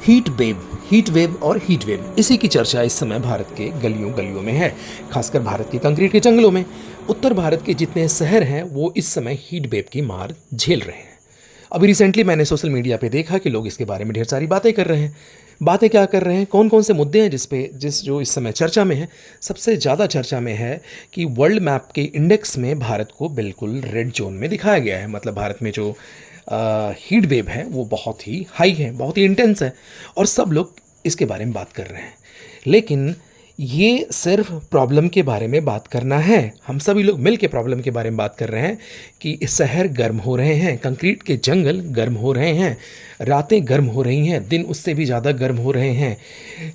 Heat wave और heat wave, इसी की चर्चा इस समय भारत के गलियों गलियों में है, खासकर भारत के कंक्रीट के जंगलों में। उत्तर भारत के जितने शहर हैं वो इस समय हीट वेव की मार झेल रहे हैं। अभी रिसेंटली मैंने सोशल मीडिया पे देखा कि लोग इसके बारे में ढेर सारी बातें कर रहे हैं। बातें क्या कर रहे हैं, कौन कौन से मुद्दे हैं जिस जो इस समय चर्चा में है। सबसे ज़्यादा चर्चा में है कि वर्ल्ड मैप के इंडेक्स में भारत को बिल्कुल रेड जोन में दिखाया गया है। मतलब भारत में जो हीट वेव है वो बहुत ही हाई है, बहुत ही इंटेंस है, और सब लोग इसके बारे में बात कर रहे हैं। लेकिन ये सिर्फ प्रॉब्लम के बारे में बात करना है, हम सभी लोग मिल के प्रॉब्लम के बारे में बात कर रहे हैं कि शहर गर्म हो रहे हैं, कंक्रीट के जंगल गर्म हो रहे हैं, रातें गर्म हो रही हैं, दिन उससे भी ज़्यादा गर्म हो रहे हैं।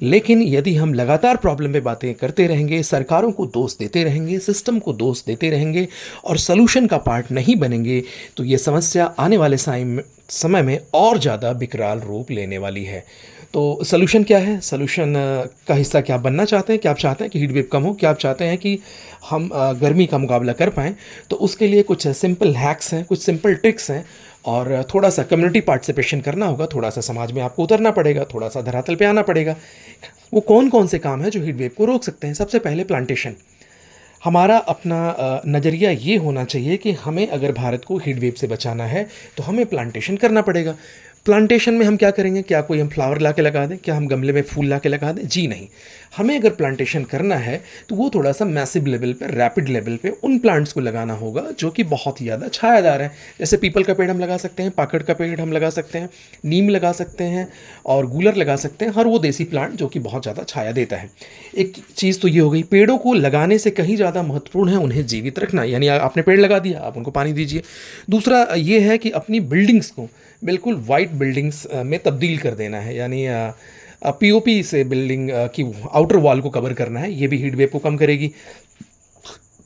लेकिन यदि हम लगातार प्रॉब्लम पे बातें करते रहेंगे, सरकारों को दोष देते रहेंगे, सिस्टम को दोष देते रहेंगे और सलूशन का पार्ट नहीं बनेंगे, तो ये समस्या आने वाले समय में और ज़्यादा विकराल रूप लेने वाली है। तो सलूशन क्या है? सलूशन का हिस्सा क्या बनना चाहते हैं? क्या आप चाहते हैं कि हीट वेव कम हो? क्या आप चाहते हैं कि हम गर्मी का मुकाबला कर पाएँ? तो उसके लिए कुछ सिंपल हैक्स हैं, कुछ सिंपल ट्रिक्स हैं, और थोड़ा सा कम्युनिटी पार्टिसिपेशन करना होगा, थोड़ा सा समाज में आपको उतरना पड़ेगा, थोड़ा सा धरातल पे आना पड़ेगा। वो कौन कौन से काम हैं जो हीट वेव को रोक सकते हैं? सबसे पहले प्लांटेशन। हमारा अपना नज़रिया ये होना चाहिए कि हमें अगर भारत को हीट वेव से बचाना है तो हमें प्लांटेशन करना पड़ेगा। प्लांटेशन में हम क्या करेंगे? क्या कोई हम फ्लावर ला के लगा दें? क्या हम गमले में फूल ला के लगा दें? जी नहीं। हमें अगर प्लांटेशन करना है तो वो थोड़ा सा मैसिव लेवल पे, रैपिड लेवल पे उन प्लांट्स को लगाना होगा जो कि बहुत ही ज़्यादा छायादार हैं। जैसे पीपल का पेड़ हम लगा सकते हैं, पाकड़ का पेड़ हम लगा सकते हैं, नीम लगा सकते हैं और गूलर लगा सकते हैं, हर वो देसी प्लांट जो कि बहुत ज़्यादा छाया देता है। एक चीज़ तो ये हो गई। पेड़ों को लगाने से कहीं ज़्यादा महत्वपूर्ण है उन्हें जीवित रखना, यानी आपने पेड़ लगा दिया, आप उनको पानी दीजिए। दूसरा ये है कि अपनी बिल्डिंग्स को बिल्कुल वाइट बिल्डिंग्स में तब्दील कर देना है, यानी पीओपी से बिल्डिंग की आउटर वॉल को कवर करना है, ये भी हीट वेव को कम करेगी।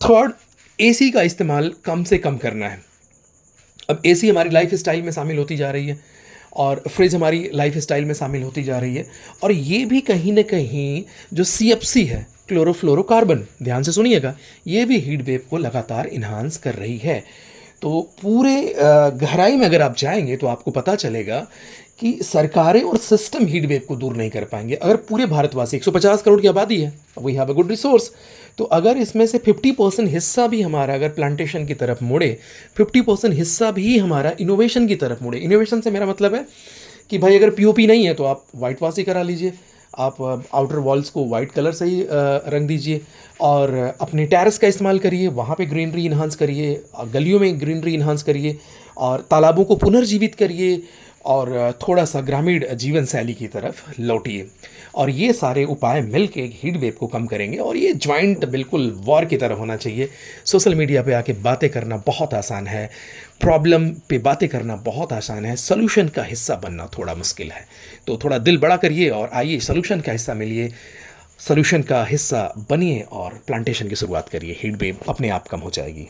थर्ड, एसी का इस्तेमाल कम से कम करना है। अब एसी हमारी लाइफ स्टाइल में शामिल होती जा रही है और फ्रिज हमारी लाइफ स्टाइल में शामिल होती जा रही है, और ये भी कहीं ना कहीं जो सीएफसी है, क्लोरोफ्लोरोकार्बन, ध्यान से सुनिएगा, ये भी हीट वेव को लगातार इन्हांस कर रही है। तो पूरे गहराई में अगर आप जाएंगे तो आपको पता चलेगा कि सरकारें और सिस्टम हीट वेव को दूर नहीं कर पाएंगे। अगर पूरे भारतवासी, 150 करोड़ की आबादी है, we have a good resource, तो अगर इसमें से 50% हिस्सा भी हमारा अगर प्लांटेशन की तरफ मुड़े, 50% हिस्सा भी हमारा इनोवेशन की तरफ मुड़े। इनोवेशन से मेरा मतलब है कि भाई अगर पीओपी नहीं है तो आप वाइट वाश ही करा लीजिए, आप आउटर वॉल्स को वाइट कलर से ही रंग दीजिए, और अपने टेरेस का इस्तेमाल करिए, वहाँ पे ग्रीनरी इन्हांस करिए, गलियों में ग्रीनरी इन्हांस करिए, और तालाबों को पुनर्जीवित करिए, और थोड़ा सा ग्रामीण जीवन शैली की तरफ लौटिए। और ये सारे उपाय मिलके हीट वेव को कम करेंगे, और ये ज्वाइंट बिल्कुल वॉर की तरह होना चाहिए। सोशल मीडिया पे आके बातें करना बहुत आसान है, प्रॉब्लम पे बातें करना बहुत आसान है, सॉल्यूशन का हिस्सा बनना थोड़ा मुश्किल है। तो थोड़ा दिल बड़ा करिए और आइए सॉल्यूशन का हिस्सा मिलिए, सॉल्यूशन का हिस्सा बनिए और प्लांटेशन की शुरुआत करिए। हीट वेव अपने आप कम हो जाएगी।